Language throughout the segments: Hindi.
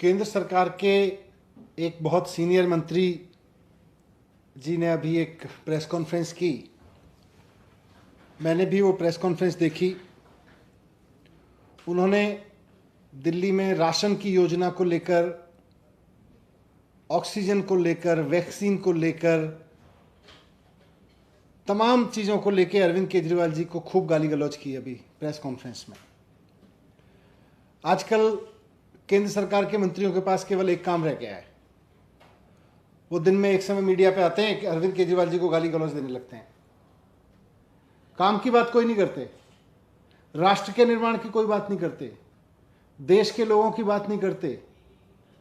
केंद्र सरकार के एक बहुत सीनियर मंत्री जी ने अभी एक प्रेस कॉन्फ्रेंस की। मैंने भी वो प्रेस कॉन्फ्रेंस देखी। उन्होंने दिल्ली में राशन की योजना को लेकर, ऑक्सीजन को लेकर, वैक्सीन को लेकर, तमाम चीज़ों को लेकर अरविंद केजरीवाल जी को खूब गाली गलौज की अभी प्रेस कॉन्फ्रेंस में। आजकल केंद्र सरकार के मंत्रियों के पास केवल एक काम रह गया है। वो दिन में एक समय मीडिया पे आते हैं कि अरविंद केजरीवाल जी को गाली गलौज देने लगते हैं। काम की बात कोई नहीं करते, राष्ट्र के निर्माण की कोई बात नहीं करते, देश के लोगों की बात नहीं करते।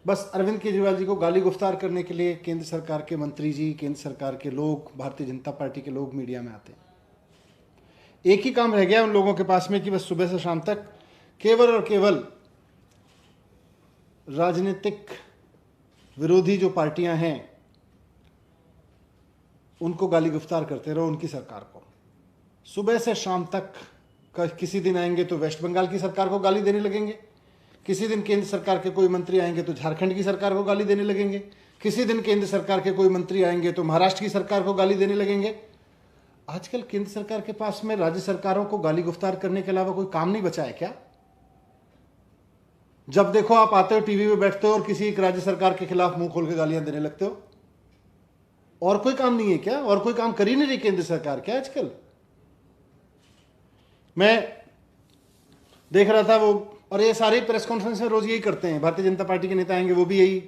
बस अरविंद केजरीवाल जी को गाली गुफ्तार करने के लिए केंद्र सरकार के मंत्री जी, केंद्र सरकार के लोग, भारतीय जनता पार्टी के लोग मीडिया में आते हैं। एक ही काम रह गया उन लोगों के पास में कि बस सुबह से शाम तक केवल और केवल राजनीतिक विरोधी जो पार्टियां हैं उनको गाली गुफ्तार करते रहो, उनकी सरकार को। सुबह से शाम तक किसी दिन आएंगे तो वेस्ट बंगाल की सरकार को गाली देने लगेंगे, किसी दिन केंद्र सरकार के कोई मंत्री आएंगे तो झारखंड की सरकार को गाली देने लगेंगे, किसी दिन केंद्र सरकार के कोई मंत्री आएंगे तो महाराष्ट्र की सरकार को गाली देने लगेंगे। आजकल केंद्र सरकार के पास में राज्य सरकारों को गाली गुफ्तार करने के अलावा कोई काम नहीं बचा है क्या? जब देखो आप आते हो टीवी पे बैठते हो और किसी एक राज्य सरकार के खिलाफ मुंह खोल के गालियां देने लगते हो। और कोई काम नहीं है क्या? और कोई काम कर ही नहीं रही केंद्र सरकार क्या आजकल? मैं देख रहा था वो, और ये सारे प्रेस कॉन्फ्रेंस में रोज यही करते हैं। भारतीय जनता पार्टी के नेता आएंगे वो भी यही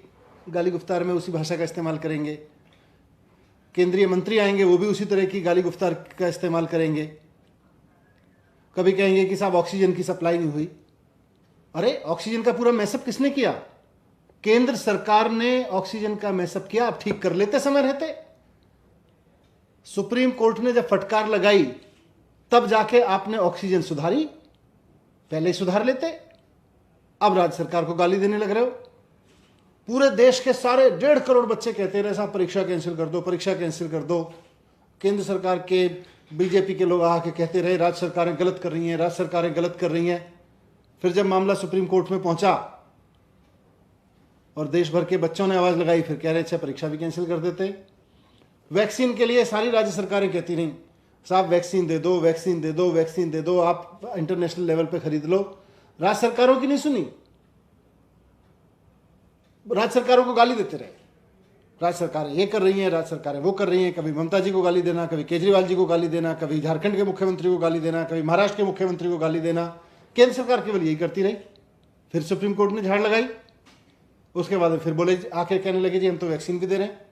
गाली गुफ्तार में उसी भाषा का इस्तेमाल करेंगे, केंद्रीय मंत्री आएंगे वो भी उसी तरह की गाली गुफ्तार का इस्तेमाल करेंगे। कभी कहेंगे कि साहब ऑक्सीजन की सप्लाई नहीं हुई। अरे ऑक्सीजन का पूरा मैसअप किसने किया? केंद्र सरकार ने ऑक्सीजन का मैसअप किया। आप ठीक कर लेते समय रहते। सुप्रीम कोर्ट ने जब फटकार लगाई तब जाके आपने ऑक्सीजन सुधारी, पहले ही सुधार लेते। अब राज्य सरकार को गाली देने लग रहे हो। पूरे देश के सारे 1.5 करोड़ बच्चे कहते रहे साहब परीक्षा कैंसिल कर दो, परीक्षा कैंसिल कर दो। केंद्र सरकार के बीजेपी के लोग आके कहते रहे राज्य सरकारें गलत कर रही हैं, राज्य सरकारें गलत कर रही हैं। फिर जब मामला सुप्रीम कोर्ट में पहुंचा और देश भर के बच्चों ने आवाज लगाई, फिर कह रहे अच्छा परीक्षा भी कैंसिल कर देते। वैक्सीन के लिए सारी राज्य सरकारें कहती रहीं साहब वैक्सीन दे दो, वैक्सीन दे दो, वैक्सीन दे दो, आप इंटरनेशनल लेवल पे खरीद लो। राज्य सरकारों की नहीं सुनी, राज्य सरकारों को गाली देते रहे। राज्य सरकारें ये कर रही हैं, राज्य सरकारें वो कर रही हैं। कभी ममता जी को गाली देना, कभी केजरीवाल जी को गाली देना, कभी झारखंड के मुख्यमंत्री को गाली देना, कभी महाराष्ट्र के मुख्यमंत्री को गाली देना। केंद्र सरकार केवल यही करती रही। फिर सुप्रीम कोर्ट ने झाड़ लगाई, उसके बाद फिर बोले आके कहने लगे जी हम तो वैक्सीन भी दे रहे हैं।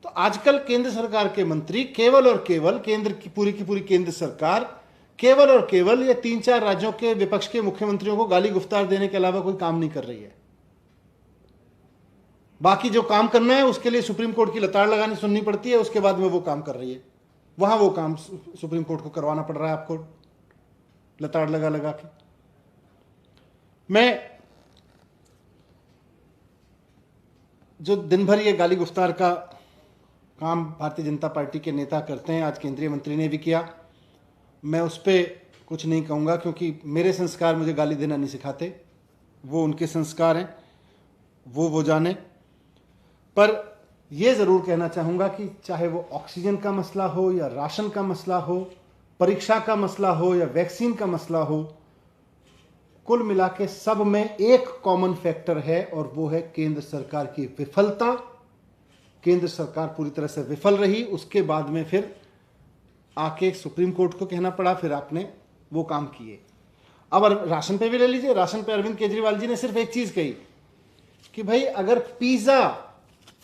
तो आजकल केंद्र सरकार के मंत्री केवल और केवल, केंद्र की पूरी केंद्र सरकार केवल और केवल ये 3-4 राज्यों के विपक्ष के मुख्यमंत्रियों को गाली गुफ्तार देने के अलावा कोई काम नहीं कर रही है। बाकी जो काम करना है उसके लिए सुप्रीम कोर्ट की लताड़ लगानी सुननी पड़ती है, उसके बाद में वो काम कर रही है। वहां वो काम सुप्रीम कोर्ट को करवाना पड़ रहा है आपको लताड़ लगा लगा के। मैं जो दिन भर ये गाली गुफ्तार का काम भारतीय जनता पार्टी के नेता करते हैं, आज केंद्रीय मंत्री ने भी किया। मैं उस पर कुछ नहीं कहूँगा क्योंकि मेरे संस्कार मुझे गाली देना नहीं सिखाते, वो उनके संस्कार हैं, वो जाने। पर यह ज़रूर कहना चाहूँगा कि चाहे वो ऑक्सीजन का मसला हो या राशन का मसला हो, परीक्षा का मसला हो या वैक्सीन का मसला हो, कुल मिला के सब में एक कॉमन फैक्टर है और वो है केंद्र सरकार की विफलता। केंद्र सरकार पूरी तरह से विफल रही, उसके बाद में फिर आके सुप्रीम कोर्ट को कहना पड़ा, फिर आपने वो काम किए। अब राशन पे भी ले लीजिए। राशन पे अरविंद केजरीवाल जी ने सिर्फ एक चीज कही कि भाई अगर पिज्जा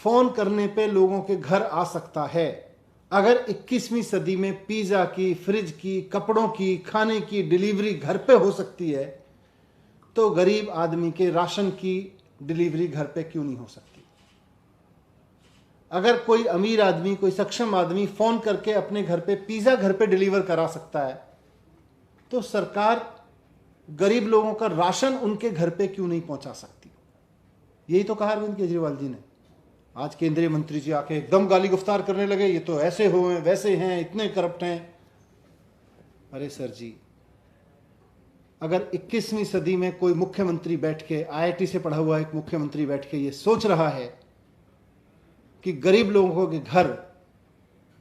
फोन करने पे लोगों के घर आ सकता है, अगर 21वीं सदी में पिज्जा की, फ्रिज की, कपड़ों की, खाने की डिलीवरी घर पे हो सकती है, तो गरीब आदमी के राशन की डिलीवरी घर पे क्यों नहीं हो सकती? अगर कोई अमीर आदमी, कोई सक्षम आदमी फोन करके अपने घर पे पिज्जा घर पे डिलीवर करा सकता है, तो सरकार गरीब लोगों का राशन उनके घर पे क्यों नहीं पहुंचा सकती? यही तो कहा अरविंद केजरीवाल जी ने। आज केंद्रीय मंत्री जी आके एकदम गाली गुफ्तार करने लगे, ये तो ऐसे हुए, वैसे हैं, इतने करप्ट हैं। अरे सर जी, अगर 21वीं सदी में कोई मुख्यमंत्री बैठ के, आईआईटी से पढ़ा हुआ एक मुख्यमंत्री बैठ के ये सोच रहा है कि गरीब लोगों के घर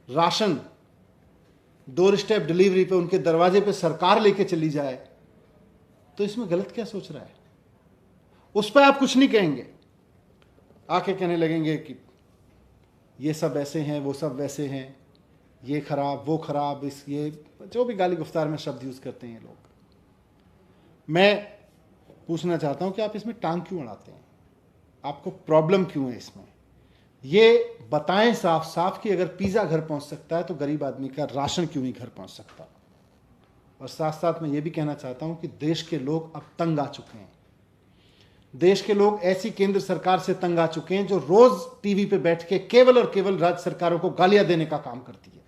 राशन डोर स्टेप डिलीवरी पे उनके दरवाजे पे सरकार लेके चली जाए, तो इसमें गलत क्या सोच रहा है? उस पर आप कुछ नहीं कहेंगे, आके कहने लगेंगे कि ये सब ऐसे हैं, वो सब वैसे हैं, ये खराब, वो खराब, इस ये जो भी गाली गुफ्तार में शब्द यूज करते हैं लोग। मैं पूछना चाहता हूं कि आप इसमें टांग क्यों अड़ाते हैं? आपको प्रॉब्लम क्यों है इसमें? ये बताएं साफ साफ कि अगर पिज्जा घर पहुंच सकता है तो गरीब आदमी का राशन क्यों नहीं घर पहुंच सकता? और साथ साथ मैं ये भी कहना चाहता हूं कि देश के लोग अब तंग आ चुके हैं। देश के लोग ऐसी केंद्र सरकार से तंग आ चुके हैं जो रोज टीवी पे बैठ के केवल और केवल राज्य सरकारों को गालियां देने का काम करती है।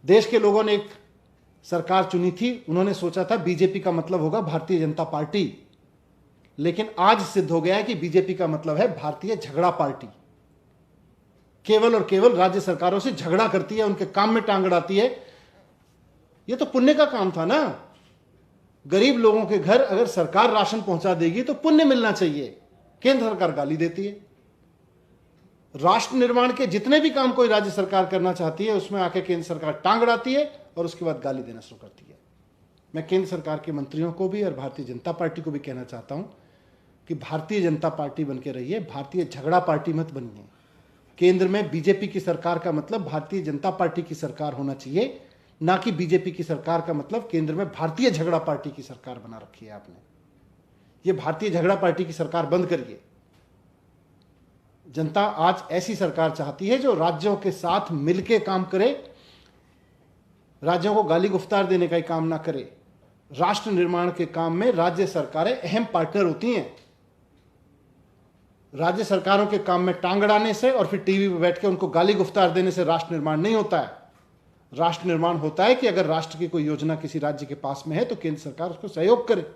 देश के लोगों ने एक सरकार चुनी थी, उन्होंने सोचा था बीजेपी का मतलब होगा भारतीय जनता पार्टी, लेकिन आज सिद्ध हो गया है कि बीजेपी का मतलब है भारतीय झगड़ा पार्टी। केवल और केवल राज्य सरकारों से झगड़ा करती है, उनके काम में टांग अड़ाती है। यह तो पुण्य का काम था ना। गरीब लोगों के घर अगर सरकार राशन पहुंचा देगी तो पुण्य मिलना चाहिए। केंद्र सरकार गाली देती है। राष्ट्र निर्माण के जितने भी काम कोई राज्य सरकार करना चाहती है उसमें आके केंद्र सरकार टांग अड़ाती है और उसके बाद गाली देना शुरू करती है। मैं केंद्र सरकार के मंत्रियों को भी और भारतीय जनता पार्टी को भी कहना चाहता हूं कि भारतीय जनता पार्टी बनके रहिए, भारतीय झगड़ा पार्टी मत बनिए। केंद्र में बीजेपी की सरकार का मतलब भारतीय जनता पार्टी की सरकार होना चाहिए, ना कि बीजेपी की सरकार का मतलब केंद्र में भारतीय झगड़ा पार्टी की सरकार बना रखी है आपने। ये भारतीय झगड़ा पार्टी की सरकार बंद करिए। जनता आज ऐसी सरकार चाहती है जो राज्यों के साथ मिलकर काम करे, राज्यों को गाली गुफ्तार देने का ही काम ना करे। राष्ट्र निर्माण के काम में राज्य सरकारें अहम पार्टनर होती हैं। राज्य सरकारों के काम में टांग अड़ाने से और फिर टीवी पर बैठ के उनको गाली गुफ्तार देने से राष्ट्र निर्माण नहीं होता है। राष्ट्र निर्माण होता है कि अगर राष्ट्र की कोई योजना किसी राज्य के पास में है तो केंद्र सरकार उसको सहयोग करे।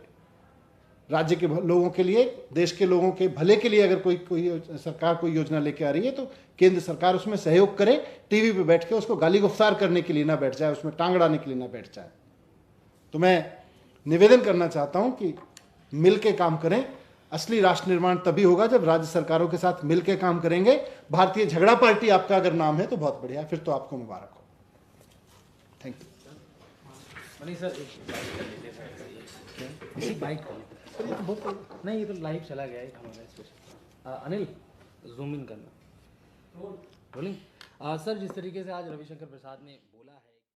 राज्य के लोगों के लिए, देश के लोगों के भले के लिए अगर कोई सरकार कोई योजना लेके आ रही है तो केंद्र सरकार उसमें सहयोग करे। टीवी पे बैठ के उसको गाली गुफ्तार करने के लिए ना बैठ जाए, उसमें टांग अड़ाने के लिए ना बैठ जाए। तो मैं निवेदन करना चाहता हूं कि मिल के काम करें। असली राष्ट्र निर्माण तभी होगा जब राज्य सरकारों के साथ मिल के काम करेंगे। भारतीय झगड़ा पार्टी आपका अगर नाम है तो बहुत बढ़िया, फिर तो आपको मुबारक हो। Thank you. नहीं सर, एक बाइट नहीं, ये तो लाइव चला गया है हमारा स्पेशल। अनिल, जूम इन करना। रोलिंग। सर, जिस तरीके से आज रविशंकर प्रसाद ने बोला है